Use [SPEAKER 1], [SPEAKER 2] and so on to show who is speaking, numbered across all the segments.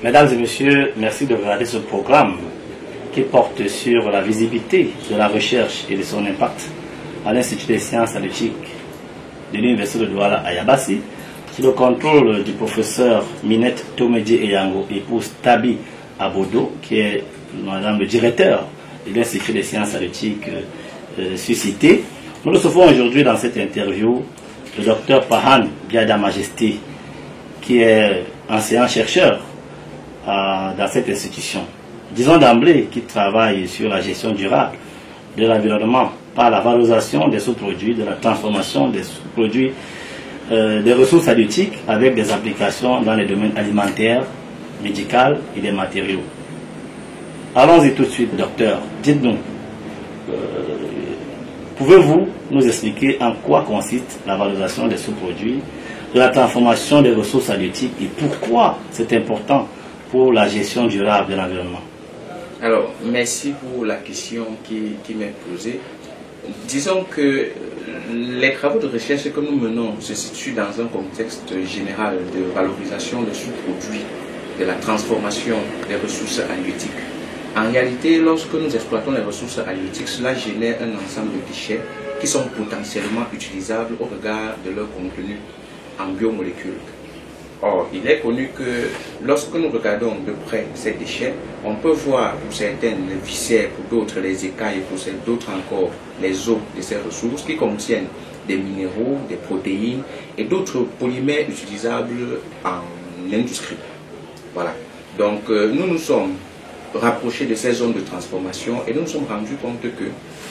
[SPEAKER 1] Mesdames et messieurs, merci de regarder ce programme qui porte sur la visibilité de la recherche et de son impact à l'Institut des sciences halieutiques de l'Université de Douala à Yabassi, sous le contrôle du professeur Minette Tomedji Eyango, épouse Tabi Abodo, qui est madame le directeur de l'Institut des sciences halieutiques suscité. Nous recevons aujourd'hui dans cette interview le docteur Pahan Biada Majesté, qui est enseignant-chercheur dans cette institution. Disons d'emblée qu'il travaille sur la gestion durable de l'environnement par la valorisation des sous-produits, de la transformation des sous-produits, des ressources halieutiques avec des applications dans les domaines alimentaires, médical et des matériaux. Allons-y tout de suite, docteur. Dites-nous, pouvez-vous nous expliquer en quoi consiste la valorisation des sous-produits, de la transformation des ressources halieutiques et pourquoi c'est important pour la gestion durable de l'environnement?
[SPEAKER 2] Alors, merci pour la question qui m'est posée. Disons que les travaux de recherche que nous menons se situent dans un contexte général de valorisation des sous-produits, de la transformation des ressources halieutiques. En réalité, lorsque nous exploitons les ressources halieutiques, cela génère un ensemble de déchets qui sont potentiellement utilisables au regard de leur contenu en biomolécules. Or, il est connu que lorsque nous regardons de près ces déchets, on peut voir pour certaines les viscères, pour d'autres les écailles, pour d'autres encore les os de ces ressources qui contiennent des minéraux, des protéines et d'autres polymères utilisables en industrie. Voilà. Donc, nous nous sommes rapprochés de ces zones de transformation et nous nous sommes rendus compte que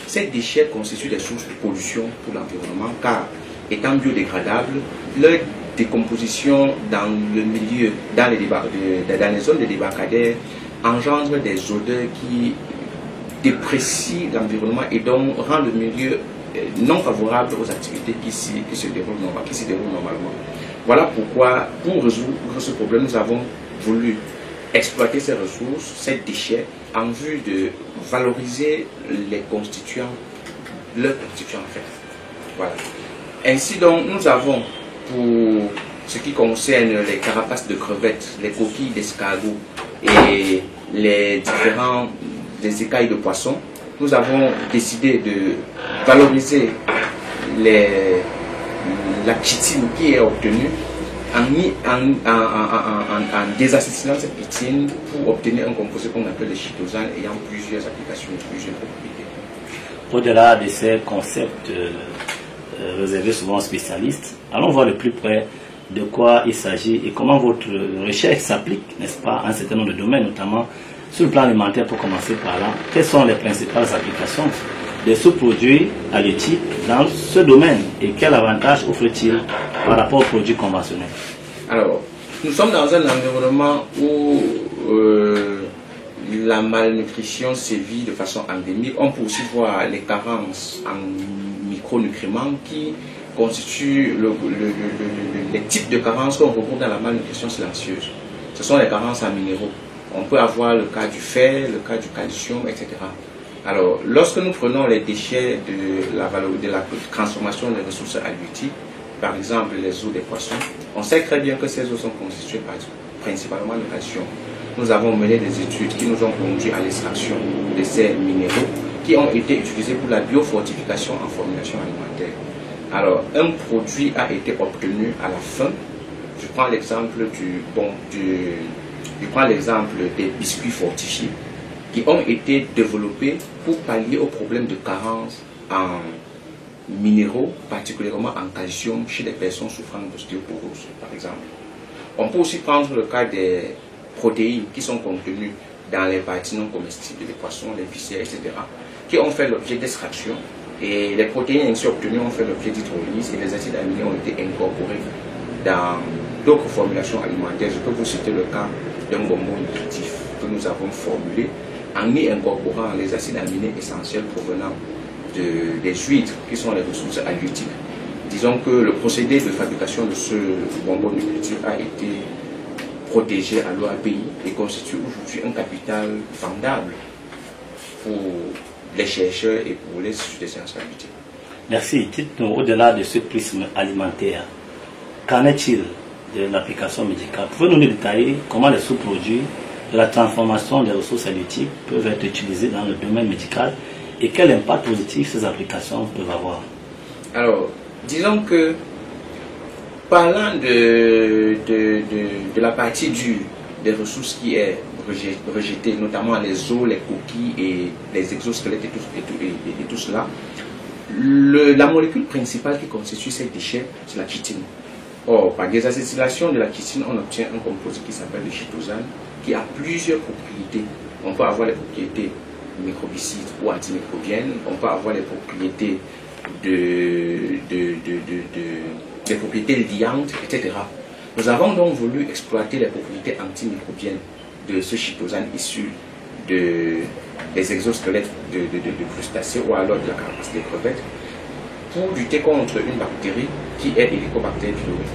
[SPEAKER 2] ces déchets constituent des sources de pollution pour l'environnement car, étant biodégradables, leur décomposition dans le milieu, dans les zones de débarcadère, engendre des odeurs qui déprécient l'environnement et donc rend le milieu non favorable aux activités qui s'y déroulent normalement. Voilà pourquoi, pour résoudre ce problème, nous avons voulu exploiter ces ressources, ces déchets, en vue de valoriser les constituants, leurs constituants en fait. Voilà. Ainsi donc, nous avons, pour ce qui concerne les carapaces de crevettes, les coquilles d'escargots et les écailles de poisson, nous avons décidé de valoriser la chitine qui est obtenue en désassésinant cette chitine pour obtenir un composé qu'on appelle le chitosane ayant plusieurs applications et plusieurs propriétés.
[SPEAKER 1] Au-delà de ces concepts réservés souvent aux spécialistes, allons voir de plus près de quoi il s'agit et comment votre recherche s'applique, n'est-ce pas, à un certain nombre de domaines, notamment sur le plan alimentaire pour commencer par là. Quelles sont les principales applications des sous-produits halieutiques dans ce domaine et quel avantage offre-t-il par rapport aux produits conventionnels?
[SPEAKER 2] Alors, nous sommes dans un environnement où la malnutrition sévit de façon endémique. On peut aussi voir les carences en micronutriments qui constituent les types de carences qu'on regroupe dans la malnutrition silencieuse. Ce sont les carences en minéraux. On peut avoir le cas du fer, le cas du calcium, etc. Alors, lorsque nous prenons les déchets de la transformation des ressources halieutiques, par exemple les os des poissons, on sait très bien que ces os sont constitués principalement de calcium. Nous avons mené des études qui nous ont conduit à l'extraction de ces minéraux qui ont été utilisés pour la biofortification en formulation alimentaire. Alors, un produit a été obtenu à la fin. Je prends l'exemple des biscuits fortifiés qui ont été développés pour pallier aux problèmes de carence en minéraux, particulièrement en calcium chez les personnes souffrant d'ostéoporose, par exemple. On peut aussi prendre le cas des protéines qui sont contenues dans les parties non comestibles des poissons, les viscères, etc., qui ont fait l'objet d'extraction. Et les protéines ainsi obtenues ont fait l'objet d'hydrolyse et les acides aminés ont été incorporés dans d'autres formulations alimentaires. Je peux vous citer le cas d'un bonbon nutritif que nous avons formulé en y incorporant les acides aminés essentiels provenant des huîtres qui sont les ressources halieutiques. Disons que le procédé de fabrication de ce bonbon nutritif a été protégé à l'OAPI et constitue aujourd'hui un capital vendable pour les chercheurs et pour les instituts de sciences halieutiques.
[SPEAKER 1] Merci. Dites-nous, au-delà de ce prisme alimentaire, qu'en est-il de l'application médicale? Pouvez-vous nous détailler comment les sous-produits de la transformation des ressources halieutiques peuvent être utilisés dans le domaine médical et quel impact positif ces applications peuvent avoir?
[SPEAKER 2] Alors, disons que parlant de la partie dure des ressources qui est rejetée, notamment les os, les coquilles et les exosquelettes et tout cela, la molécule principale qui constitue ces déchets, c'est la chitine. Or, par désacétylation de la chitine, on obtient un composé qui s'appelle le chitosane, qui a plusieurs propriétés. On peut avoir les propriétés microbicides ou antimicrobiennes, on peut avoir les propriétés des propriétés liantes, etc. Nous avons donc voulu exploiter les propriétés antimicrobiennes de ce chitosane issu des exosquelettes de crustacés ou alors de la carapace des crevettes pour lutter contre une bactérie qui est Helicobacter pylori.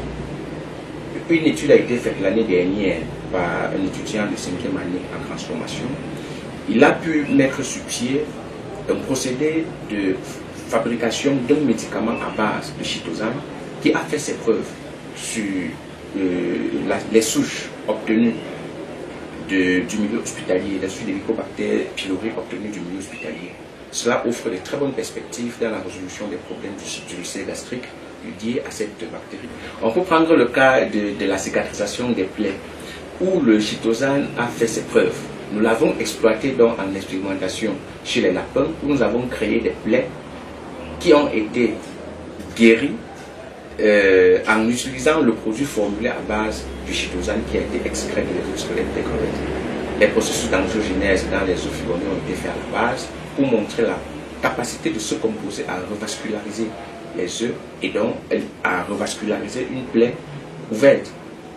[SPEAKER 2] Une étude a été faite l'année dernière par un étudiant de 5e année en transformation. Il a pu mettre sur pied un procédé de fabrication d'un médicament à base de chitosane qui a fait ses preuves sur les souches obtenues du milieu hospitalier, les souches d'Helicobacter pylori obtenues du milieu hospitalier. Cela offre de très bonnes perspectives dans la résolution des problèmes du ulcère gastrique liés à cette bactérie. On peut prendre le cas de la cicatrisation des plaies, où le chitosane a fait ses preuves. Nous l'avons exploité donc en expérimentation chez les lapins, où nous avons créé des plaies qui ont été guéries en utilisant le produit formulé à base du chitosane qui a été extrait de l'exosquelette des crevettes. Les processus d'angiogenèse dans les œufs filonnés ont été faits à la base pour montrer la capacité de ce composé à revasculariser les œufs et donc à revasculariser une plaie ouverte.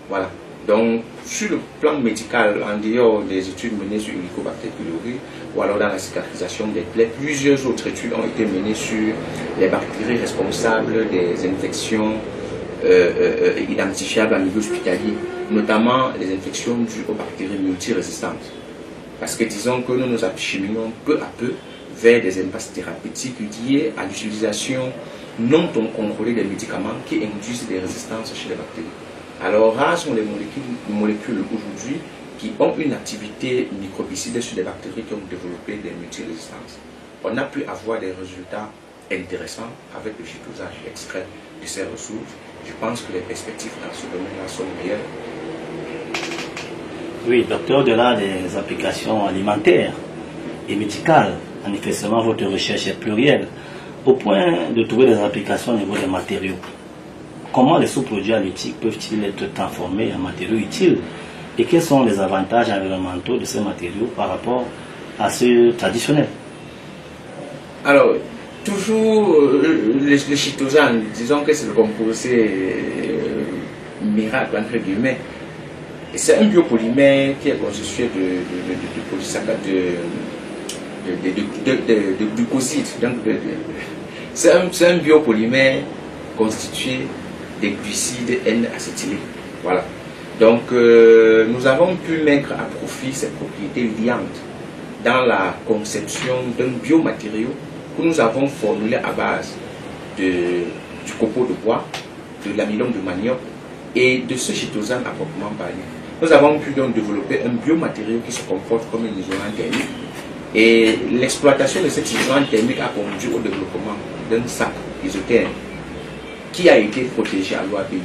[SPEAKER 2] Voilà. Donc, sur le plan médical, en dehors des études menées sur Helicobacter pylori ou alors dans la cicatrisation des plaies, plusieurs autres études ont été menées sur les bactéries responsables des infections identifiables en milieu hospitalier, notamment les infections dues aux bactéries multirésistantes. Parce que disons que nous nous acheminons peu à peu vers des impasses thérapeutiques liées à l'utilisation non contrôlée des médicaments qui induisent des résistances chez les bactéries. Alors, rares sont les molécules aujourd'hui qui ont une activité microbicide sur des bactéries qui ont développé des multirésistances. On a pu avoir des résultats intéressants avec le chitosane extrait de ces ressources. Je pense que les perspectives dans ce domaine-là sont meilleures.
[SPEAKER 1] Oui, docteur, au-delà des applications alimentaires et médicales, manifestement votre recherche est plurielle, au point de trouver des applications au niveau des matériaux. Comment les sous-produits halieutiques peuvent-ils être transformés en matériaux utiles et quels sont les avantages environnementaux de ces matériaux par rapport à ceux traditionnels?
[SPEAKER 2] Alors, toujours le chitosane, disons que c'est le composé miracle, entre guillemets. C'est un biopolymère qui est constitué de glucoside. C'est un biopolymère constitués des glucides N-acétylés. Voilà. Donc, nous avons pu mettre à profit ces propriétés liantes dans la conception d'un biomatériau que nous avons formulé à base du copeau de bois, de l'amylum de manioc et de ce chitosane à proprement parler. Nous avons pu donc développer un biomatériau qui se comporte comme un isolant thermique. Et l'exploitation de cet isolant thermique a conduit au développement d'un sac isotherme qui a été protégé à l'OAPI.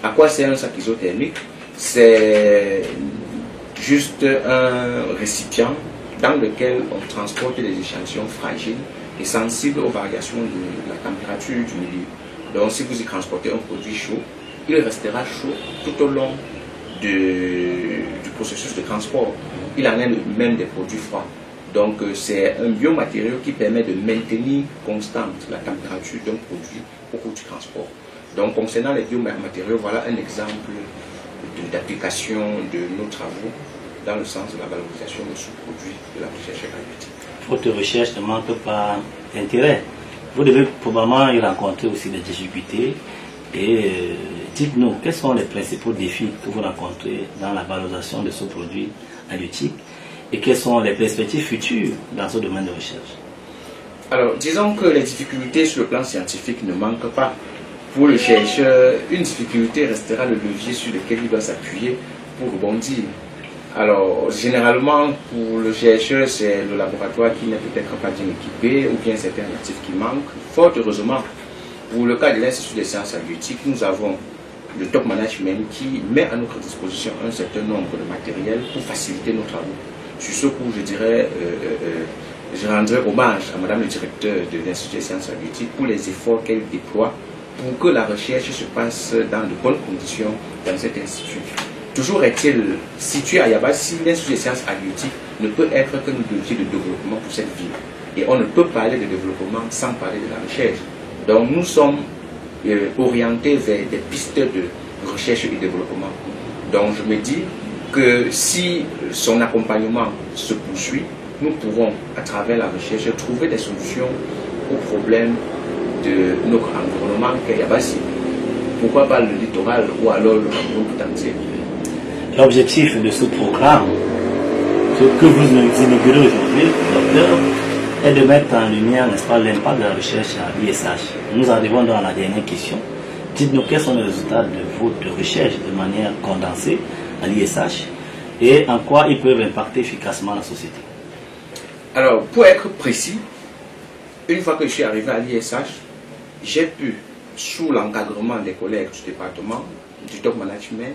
[SPEAKER 2] À quoi sert un sac isothermique? C'est juste un récipient dans lequel on transporte des échantillons fragiles et sensibles aux variations de la température du milieu. Donc si vous y transportez un produit chaud, il restera chaud tout au long du processus de transport. Il en est le même des produits froids. Donc c'est un biomatériau qui permet de maintenir constante la température d'un produit au cours du transport. Donc concernant les biomatériaux, voilà un exemple d'application de nos travaux dans le sens de la valorisation de sous-produits de la recherche halieutique.
[SPEAKER 1] Votre recherche ne manque pas d'intérêt. Vous devez probablement y rencontrer aussi des difficultés. Et dites-nous, quels sont les principaux défis que vous rencontrez dans la valorisation de ce produit halieutique et quelles sont les perspectives futures dans ce domaine de recherche?
[SPEAKER 2] Alors, disons que les difficultés sur le plan scientifique ne manquent pas. Pour le chercheur, une difficulté restera le levier sur lequel il doit s'appuyer pour rebondir. Alors, généralement, pour le chercheur, c'est le laboratoire qui n'est peut-être pas bien équipé ou bien certains actifs qui manquent. Fort heureusement, pour le cas de l'Institut des sciences halieutiques, nous avons le top management qui met à notre disposition un certain nombre de matériels pour faciliter nos travaux. Sur ce coup, je dirais, je rendrai hommage à Madame le directeur de l'Institut des sciences halieutiques pour les efforts qu'elle déploie pour que la recherche se passe dans de bonnes conditions dans cet institut. Toujours est-il, situé à Yabassi, l'Institut des sciences halieutiques ne peut être qu'un levier de développement pour cette ville. Et on ne peut parler de développement sans parler de la recherche. Donc nous sommes orientés vers des pistes de recherche et développement. Donc je me dis que si son accompagnement se poursuit, nous pourrons, à travers la recherche, trouver des solutions aux problèmes de notre environnement qu'est Yabassi. Pourquoi pas le littoral ou alors le Cameroun tout entier.
[SPEAKER 1] L'objectif de ce programme que vous inaugurez aujourd'hui, docteur, est de mettre en lumière, n'est-ce pas, l'impact de la recherche à l'ISH. Nous arrivons dans la dernière question. Dites-nous quels sont les résultats de votre recherche de manière condensée à l'ISH et en quoi ils peuvent impacter efficacement la société.
[SPEAKER 2] Alors, pour être précis, une fois que je suis arrivé à l'ISH, j'ai pu, sous l'encadrement des collègues du département, du top management,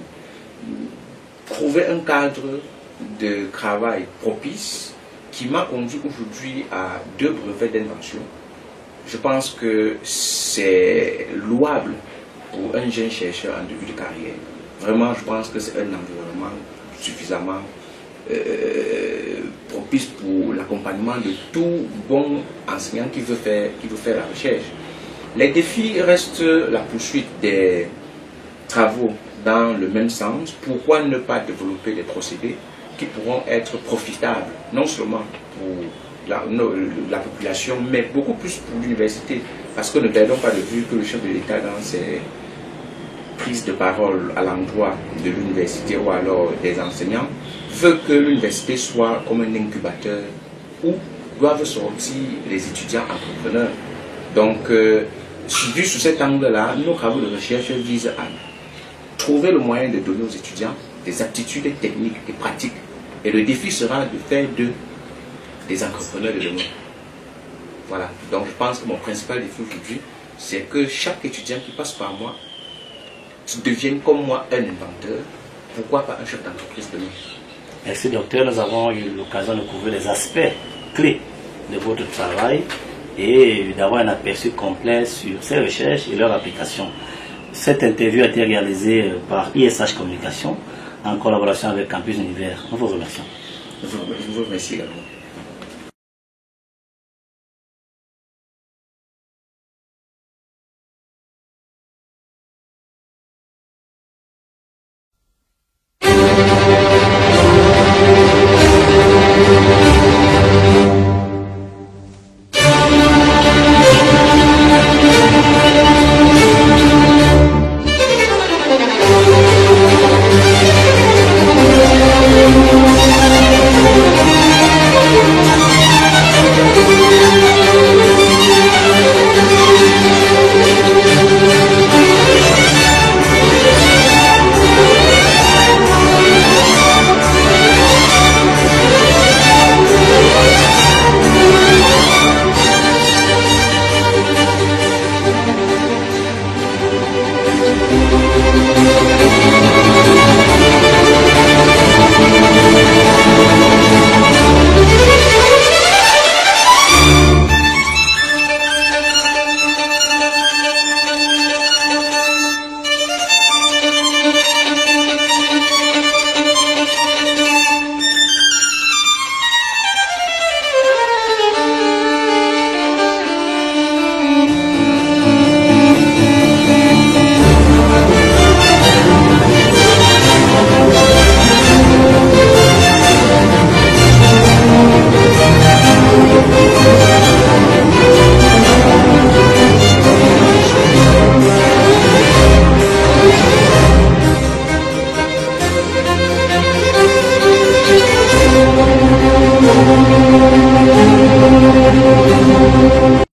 [SPEAKER 2] trouver un cadre de travail propice qui m'a conduit aujourd'hui à 2 brevets d'invention. Je pense que c'est louable pour un jeune chercheur en début de carrière. Vraiment, je pense que c'est un environnement suffisamment propice pour l'accompagnement de tout bon enseignant qui veut faire la recherche. Les défis restent la poursuite des travaux dans le même sens. Pourquoi ne pas développer des procédés qui pourront être profitables, non seulement pour la population, mais beaucoup plus pour l'université. Parce que ne perdons pas de vue que le chef de l'État, dans ses prises de parole à l'endroit de l'université ou alors des enseignants, veut que l'université soit comme un incubateur où doivent sortir les étudiants entrepreneurs. Donc, vu sous cet angle-là, nos travaux de recherche visent à trouver le moyen de donner aux étudiants des aptitudes techniques et pratiques. Et le défi sera de faire d'eux des entrepreneurs de demain. Voilà. Donc je pense que mon principal défi aujourd'hui, c'est que chaque étudiant qui passe par moi devienne comme moi un inventeur. Pourquoi pas un chef d'entreprise demain?
[SPEAKER 1] Merci docteur, nous avons eu l'occasion de couvrir les aspects clés de votre travail et d'avoir un aperçu complet sur ces recherches et leur application. Cette interview a été réalisée par ISH Communication en collaboration avec Campus Univers. Nous vous remercions.
[SPEAKER 2] Je vous remercie également.